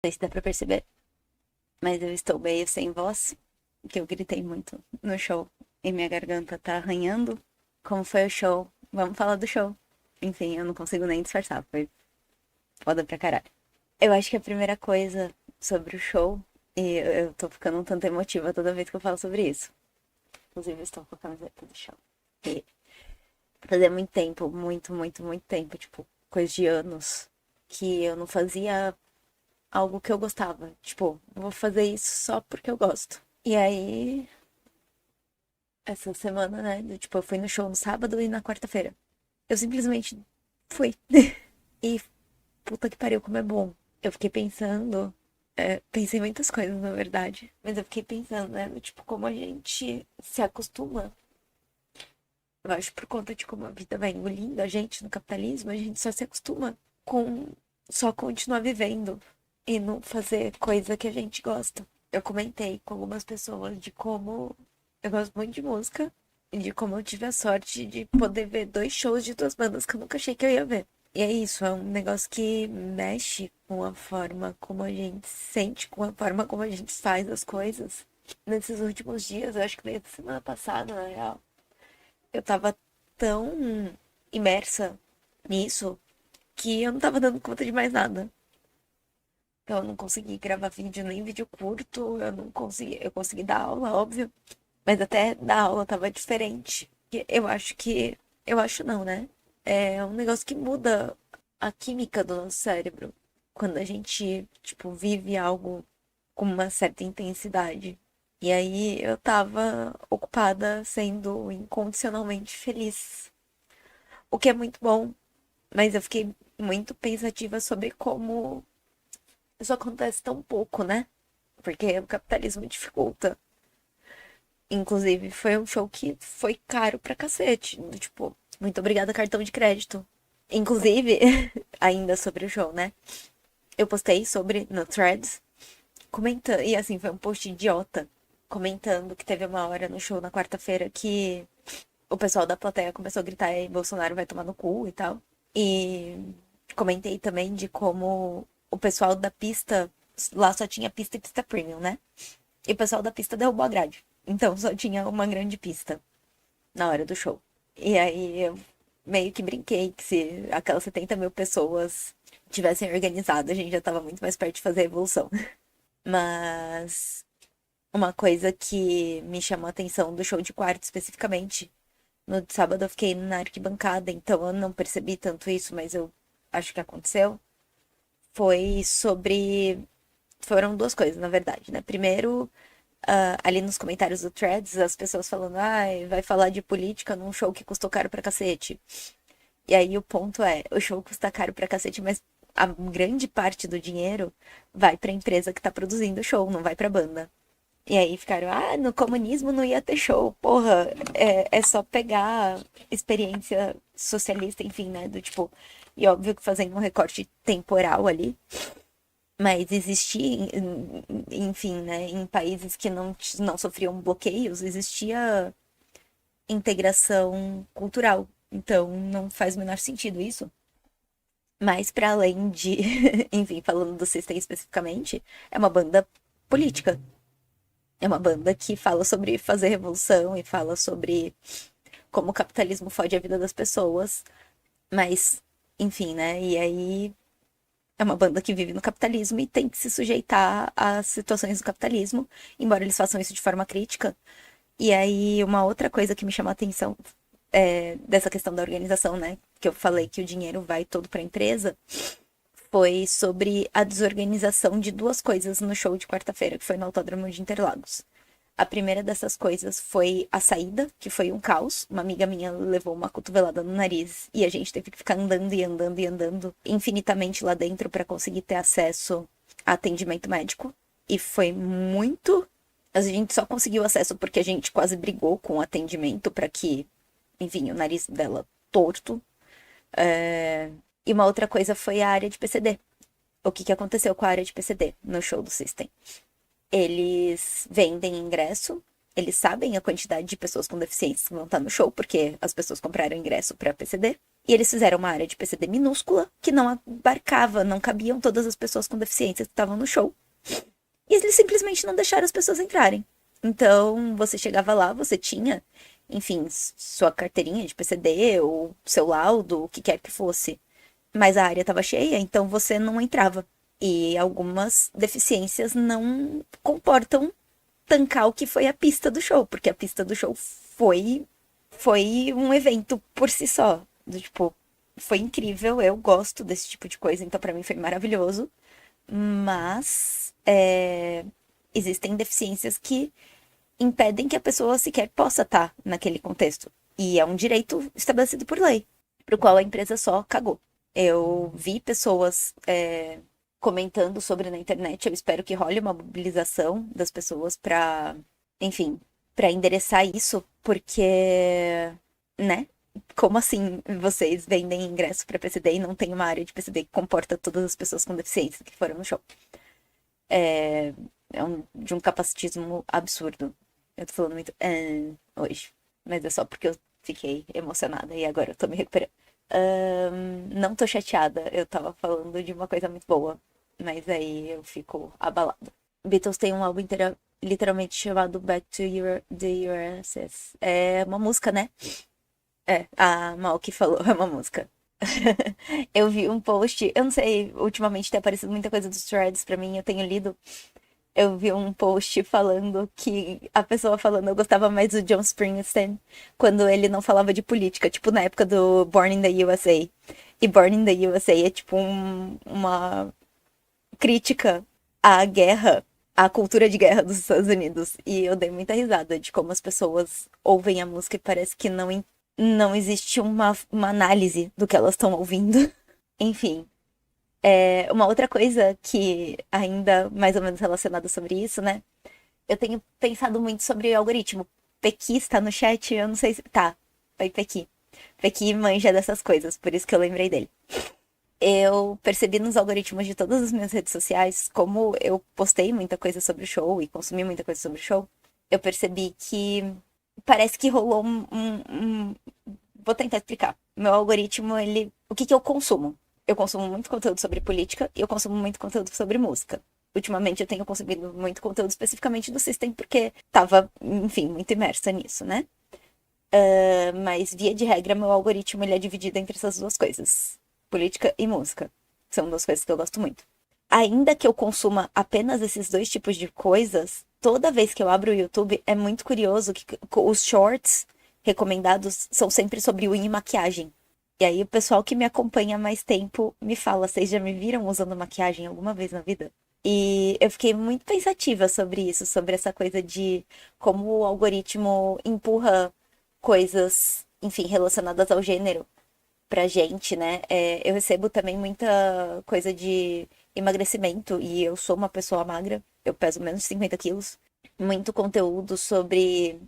sei se dá pra perceber, mas eu estou meio sem voz, que eu gritei muito no show e minha garganta tá arranhando. Como foi o show? Vamos falar do show. Enfim, eu não consigo nem disfarçar, foi foda pra caralho. Eu acho que a primeira coisa sobre o show, e eu tô ficando um tanto emotiva toda vez que eu falo sobre isso. Inclusive, eu estou com a camiseta do show. E fazia muito tempo, muito tempo, tipo, coisa de anos, que eu não fazia algo que eu gostava. Tipo, vou fazer isso só porque eu gosto. E aí, essa semana, né? Tipo, eu fui no show no sábado e na quarta-feira. Eu simplesmente fui. E puta que pariu, como é bom. Eu fiquei pensando. Pensei em muitas coisas, na verdade. Mas eu fiquei pensando, né? Tipo, como a gente se acostuma. Eu acho por conta de como a vida vai engolindo a gente no capitalismo, a gente só se acostuma com só continuar vivendo e não fazer coisa que a gente gosta. Eu comentei com algumas pessoas de como eu gosto muito de música e de como eu tive a sorte de poder ver dois shows de duas bandas que eu nunca achei que eu ia ver. E é isso, é um negócio que mexe com a forma como a gente sente, com a forma como a gente faz as coisas. Nesses últimos dias, eu acho que desde a semana passada, na real, eu tava tão imersa nisso que eu não tava dando conta de mais nada. Então, eu não consegui gravar vídeo, nem vídeo curto, eu não consegui, eu consegui dar aula, óbvio, mas até dar aula tava diferente. Eu acho não, né? É um negócio que muda a química do nosso cérebro quando a gente, tipo, vive algo com uma certa intensidade. E aí eu tava ocupada sendo incondicionalmente feliz, o que é muito bom, mas eu fiquei muito pensativa sobre como isso acontece tão pouco, né? Porque o capitalismo dificulta. Inclusive, foi um show que foi caro pra cacete. Tipo, muito obrigada, cartão de crédito. Inclusive, ainda sobre o show, né? Eu postei sobre no Threads, comentando. E assim, foi um post idiota. Comentando que teve uma hora no show na quarta-feira que o pessoal da plateia começou a gritar: Ei, Bolsonaro vai tomar no cu e tal. E comentei também de como o pessoal da pista. Lá só tinha pista e pista premium, né? E o pessoal da pista derrubou a grade. Então só tinha uma grande pista na hora do show. E aí eu meio que brinquei que se aquelas 70 mil pessoas tivessem organizado, a gente já tava muito mais perto de fazer a evolução. Mas uma coisa que me chamou a atenção do show de quarto especificamente, no de sábado eu fiquei na arquibancada, então eu não percebi tanto isso, mas eu acho que aconteceu. Foi sobre. Foram duas coisas, na verdade, né? Primeiro, ali nos comentários do Threads, as pessoas falando, ai, vai falar de política num show que custou caro pra cacete. E aí o ponto é, o show custa caro pra cacete, mas a grande parte do dinheiro vai pra empresa que tá produzindo o show, não vai pra banda. E aí ficaram, no comunismo não ia ter show. Porra, é só pegar experiência socialista, enfim, né? Do tipo, e óbvio que fazendo um recorte temporal ali, mas existia, enfim, né, em países que não sofriam bloqueios, existia integração cultural. Então, não faz o menor sentido isso. Mas, para além de, enfim, falando do System especificamente, é uma banda política. É uma banda que fala sobre fazer revolução e fala sobre como o capitalismo fode a vida das pessoas. Mas, enfim, né? E aí é uma banda que vive no capitalismo e tem que se sujeitar às situações do capitalismo, embora eles façam isso de forma crítica. E aí, uma outra coisa que me chamou a atenção dessa questão da organização, né? Que eu falei que o dinheiro vai todo para a empresa, foi sobre a desorganização de duas coisas no show de quarta-feira, que foi no Autódromo de Interlagos. A primeira dessas coisas foi a saída, que foi um caos. Uma amiga minha levou uma cotovelada no nariz e a gente teve que ficar andando e andando e andando infinitamente lá dentro para conseguir ter acesso a atendimento médico. E foi muito. A gente só conseguiu acesso porque a gente quase brigou com o atendimento para que, enfim, o nariz dela torto. E uma outra coisa foi a área de PCD. O que aconteceu com a área de PCD no show do System? Eles vendem ingresso, eles sabem a quantidade de pessoas com deficiência que vão estar no show, porque as pessoas compraram ingresso para PCD. E eles fizeram uma área de PCD minúscula que não abarcava, não cabiam todas as pessoas com deficiências que estavam no show. E eles simplesmente não deixaram as pessoas entrarem. Então, você chegava lá, você tinha, enfim, sua carteirinha de PCD ou seu laudo, o que quer que fosse. Mas a área estava cheia, então você não entrava. E algumas deficiências não comportam tancar o que foi a pista do show, porque a pista do show foi um evento por si só. Do, tipo, foi incrível, eu gosto desse tipo de coisa, então pra mim foi maravilhoso. Mas existem deficiências que impedem que a pessoa sequer possa estar naquele contexto. E é um direito estabelecido por lei, pro qual a empresa só cagou. Eu vi pessoas comentando sobre na internet. Eu espero que role uma mobilização das pessoas pra, enfim, pra endereçar isso, porque, né? Como assim vocês vendem ingresso pra PCD e não tem uma área de PCD que comporta todas as pessoas com deficiência que foram no show? De um capacitismo absurdo. Eu tô falando muito hoje, mas é só porque eu fiquei emocionada e agora eu tô me recuperando. Não tô chateada, eu tava falando de uma coisa muito boa, mas aí eu fico abalada. Beatles tem um álbum inteiro, literalmente chamado Back to the URSS. É uma música, né? É, a Mal que falou, é uma música. Eu vi um post, eu não sei, ultimamente tem aparecido muita coisa dos threads pra mim, eu tenho lido. Eu vi um post falando que a pessoa falando eu gostava mais do John Springsteen quando ele não falava de política, tipo na época do Born in the USA. E Born in the USA é tipo uma crítica à guerra, à cultura de guerra dos Estados Unidos. E eu dei muita risada de como as pessoas ouvem a música e parece que não existe uma análise do que elas estão ouvindo. Enfim, uma outra coisa que ainda mais ou menos relacionada sobre isso, né? Eu tenho pensado muito sobre o algoritmo. Pequi está no chat, eu não sei se. Tá, oi Pequi. Pequi manja dessas coisas, por isso que eu lembrei dele. Eu percebi nos algoritmos de todas as minhas redes sociais, como eu postei muita coisa sobre o show e consumi muita coisa sobre o show, eu percebi que parece que rolou Vou tentar explicar. Meu algoritmo, ele. O que que eu consumo? Eu consumo muito conteúdo sobre política e eu consumo muito conteúdo sobre música. Ultimamente eu tenho consumido muito conteúdo especificamente do System, porque tava, enfim, muito imersa nisso, né? Mas, via de regra, meu algoritmo ele é dividido entre essas duas coisas. Política e música. São duas coisas que eu gosto muito. Ainda que eu consuma apenas esses dois tipos de coisas, toda vez que eu abro o YouTube, é muito curioso que os shorts recomendados são sempre sobre unha e maquiagem. E aí o pessoal que me acompanha há mais tempo me fala, vocês já me viram usando maquiagem alguma vez na vida? E eu fiquei muito pensativa sobre isso, sobre essa coisa de como o algoritmo empurra coisas, enfim, relacionadas ao gênero pra gente, né? Eu recebo também muita coisa de emagrecimento e eu sou uma pessoa magra, eu peso menos de 50 quilos. Muito conteúdo sobre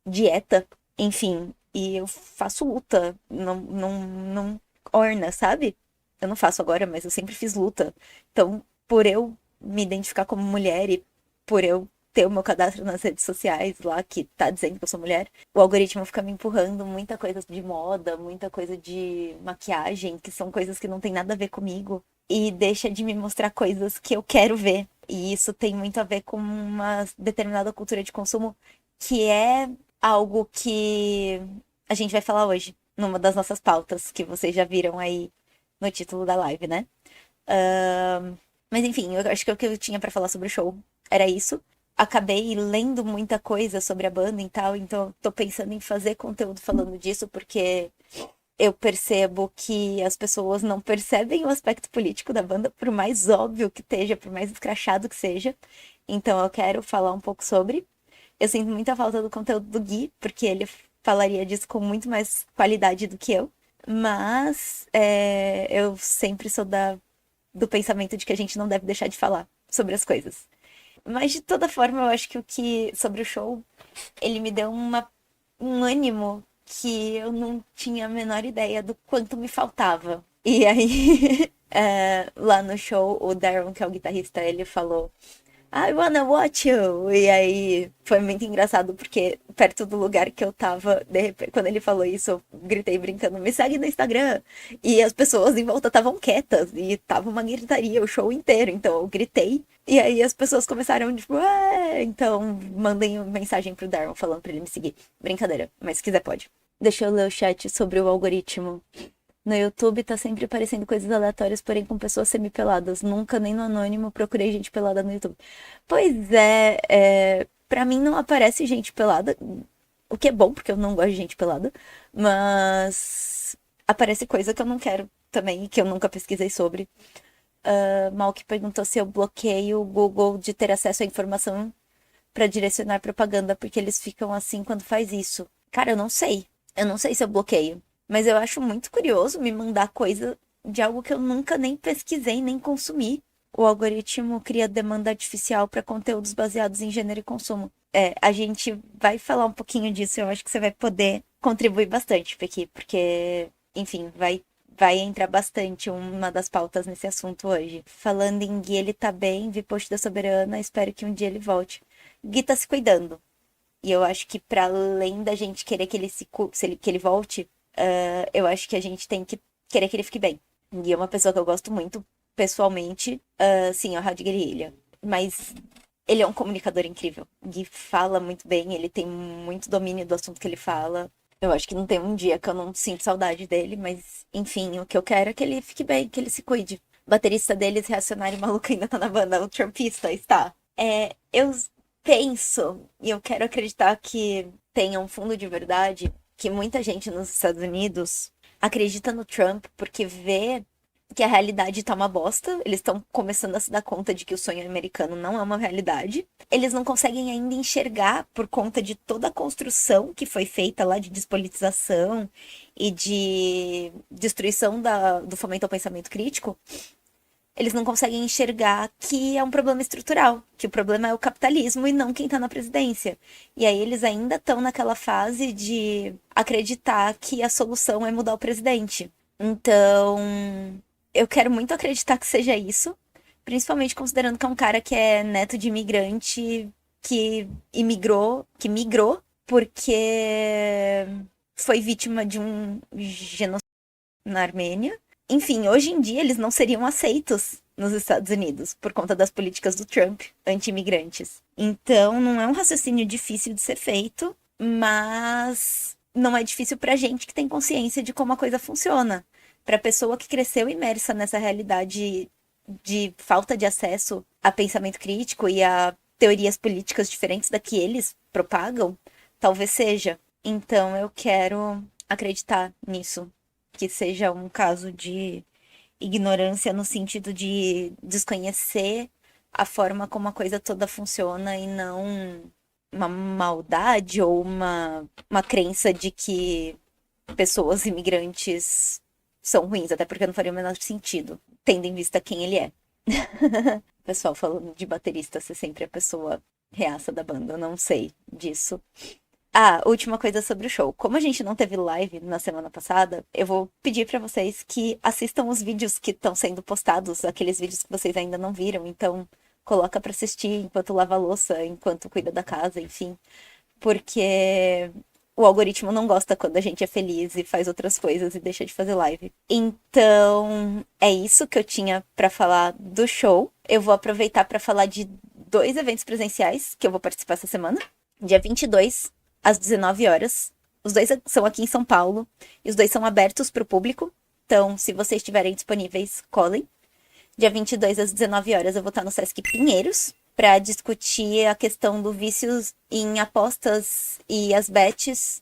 dieta, enfim, e eu faço luta, não orna, sabe? Eu não faço agora, mas eu sempre fiz luta. Então, por eu me identificar como mulher e por eu ter o meu cadastro nas redes sociais lá, que tá dizendo que eu sou mulher, o algoritmo fica me empurrando muita coisa de moda, muita coisa de maquiagem, que são coisas que não tem nada a ver comigo, e deixa de me mostrar coisas que eu quero ver. E isso tem muito a ver com uma determinada cultura de consumo, que é algo que a gente vai falar hoje, numa das nossas pautas, que vocês já viram aí no título da live, né? Mas enfim, eu acho que o que eu tinha pra falar sobre o show era isso. Acabei lendo muita coisa sobre a banda e tal, então eu tô pensando em fazer conteúdo falando disso, porque eu percebo que as pessoas não percebem o aspecto político da banda, por mais óbvio que esteja, por mais escrachado que seja. Então eu quero falar um pouco sobre. Eu sinto muita falta do conteúdo do Gui, porque ele falaria disso com muito mais qualidade do que eu. Mas eu sempre sou do pensamento de que a gente não deve deixar de falar sobre as coisas. Mas de toda forma, eu acho que sobre o show, ele me deu um ânimo que eu não tinha a menor ideia do quanto me faltava. E aí, lá no show, o Darren, que é o guitarrista, ele falou I wanna watch you. E aí foi muito engraçado porque perto do lugar que eu tava, de repente, quando ele falou isso, eu gritei brincando, me segue no Instagram. E as pessoas em volta estavam quietas e tava uma gritaria o show inteiro. Então eu gritei. E aí as pessoas começaram, tipo, "Ué!" Então mandei uma mensagem pro Darwin falando pra ele me seguir. Brincadeira, mas se quiser pode. Deixa eu ler o chat sobre o algoritmo. No YouTube tá sempre aparecendo coisas aleatórias, porém com pessoas semipeladas. Nunca, nem no anônimo, procurei gente pelada no YouTube. Pois pra mim não aparece gente pelada, o que é bom, porque eu não gosto de gente pelada, mas aparece coisa que eu não quero também, e que eu nunca pesquisei sobre. Mal que perguntou se eu bloqueio o Google de ter acesso à informação pra direcionar propaganda, porque eles ficam assim quando faz isso. Cara, eu não sei. Eu não sei se eu bloqueio. Mas eu acho muito curioso me mandar coisa de algo que eu nunca nem pesquisei, nem consumi. O algoritmo cria demanda artificial para conteúdos baseados em gênero e consumo. A gente vai falar um pouquinho disso. Eu acho que você vai poder contribuir bastante, Pequi, porque, enfim, vai entrar bastante uma das pautas nesse assunto hoje. Falando em Gui, ele tá bem, vi post da Soberana, espero que um dia ele volte. Gui tá se cuidando. E eu acho que para além da gente querer que ele que ele volte, eu acho que a gente tem que querer que ele fique bem. E é uma pessoa que eu gosto muito, pessoalmente, sim, é o Rádio Guerrilha. Mas ele é um comunicador incrível. Gui fala muito bem, ele tem muito domínio do assunto que ele fala. Eu acho que não tem um dia que eu não sinto saudade dele, mas enfim, o que eu quero é que ele fique bem, que ele se cuide. O baterista deles, reacionário maluco, ainda tá na banda, o trumpista está. Eu penso, e eu quero acreditar que tenha um fundo de verdade, que muita gente nos Estados Unidos acredita no Trump porque vê que a realidade tá uma bosta. Eles estão começando a se dar conta de que o sonho americano não é uma realidade. Eles não conseguem ainda enxergar por conta de toda a construção que foi feita lá de despolitização e de destruição do fomento ao pensamento crítico. Eles não conseguem enxergar que é um problema estrutural, que o problema é o capitalismo e não quem tá na presidência. E aí eles ainda estão naquela fase de acreditar que a solução é mudar o presidente. Então, eu quero muito acreditar que seja isso, principalmente considerando que é um cara que é neto de imigrante que migrou porque foi vítima de um genocídio na Armênia. Enfim, hoje em dia eles não seriam aceitos nos Estados Unidos por conta das políticas do Trump anti-imigrantes. Então, não é um raciocínio difícil de ser feito, mas não é difícil pra gente que tem consciência de como a coisa funciona. Pra pessoa que cresceu imersa nessa realidade de falta de acesso a pensamento crítico e a teorias políticas diferentes da que eles propagam, talvez seja. Então, eu quero acreditar nisso, que seja um caso de ignorância no sentido de desconhecer a forma como a coisa toda funciona e não uma maldade ou uma crença de que pessoas imigrantes são ruins, até porque não faria o menor sentido, tendo em vista quem ele é. O pessoal falando de baterista ser sempre a pessoa reaça da banda, eu não sei disso. Última coisa sobre o show. Como a gente não teve live na semana passada, eu vou pedir pra vocês que assistam os vídeos que estão sendo postados, aqueles vídeos que vocês ainda não viram. Então, coloca pra assistir enquanto lava a louça, enquanto cuida da casa, enfim. Porque o algoritmo não gosta quando a gente é feliz e faz outras coisas e deixa de fazer live. Então, é isso que eu tinha pra falar do show. Eu vou aproveitar pra falar de 2 eventos presenciais que eu vou participar essa semana. Dia 22, às 19 horas. Os 2 são aqui em São Paulo. E os 2 são abertos para o público. Então, se vocês estiverem disponíveis, colhem. Dia 22, às 19 horas, eu vou estar no Sesc Pinheiros para discutir a questão do vícios em apostas e as bets.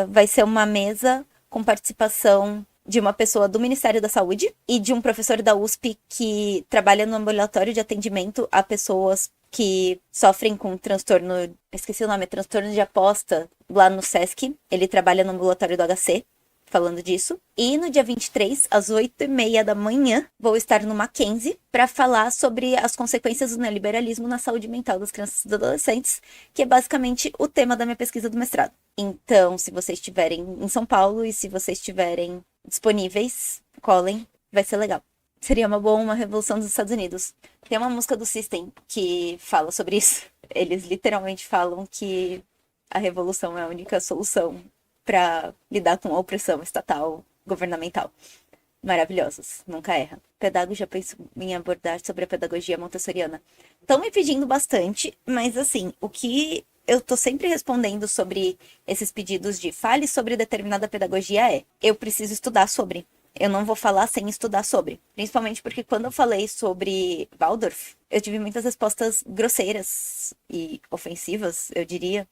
Vai ser uma mesa com participação de uma pessoa do Ministério da Saúde e de um professor da USP que trabalha no ambulatório de atendimento a pessoas que sofrem com transtorno, esqueci o nome, transtorno de aposta lá no Sesc. Ele trabalha no ambulatório do HC, falando disso. E no dia 23, às 8h30 da manhã, vou estar no Mackenzie para falar sobre as consequências do neoliberalismo na saúde mental das crianças e dos adolescentes, que é basicamente o tema da minha pesquisa do mestrado. Então, se vocês estiverem em São Paulo e se vocês estiverem disponíveis, colhem, vai ser legal. Seria uma boa uma revolução dos Estados Unidos. Tem uma música do System que fala sobre isso. Eles literalmente falam que a revolução é a única solução para lidar com a opressão estatal, governamental. Maravilhosos, nunca erra. Pedago já penso em abordar sobre a pedagogia montessoriana. Estão me pedindo bastante, mas assim, o que eu tô sempre respondendo sobre esses pedidos de fale sobre determinada pedagogia é: eu preciso estudar sobre. Eu não vou falar sem estudar sobre. Principalmente porque quando eu falei sobre Waldorf, eu tive muitas respostas grosseiras e ofensivas, eu diria.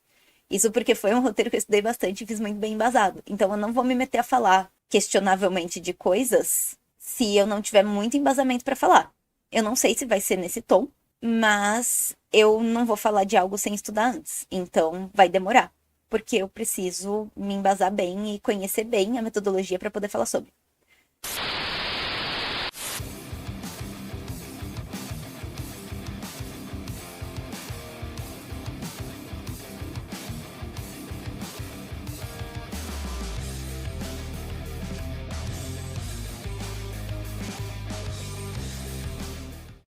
Isso porque foi um roteiro que eu estudei bastante e fiz muito bem embasado. Então eu não vou me meter a falar questionavelmente de coisas se eu não tiver muito embasamento pra falar. Eu não sei se vai ser nesse tom, mas eu não vou falar de algo sem estudar antes. Então vai demorar, porque eu preciso me embasar bem e conhecer bem a metodologia pra poder falar sobre.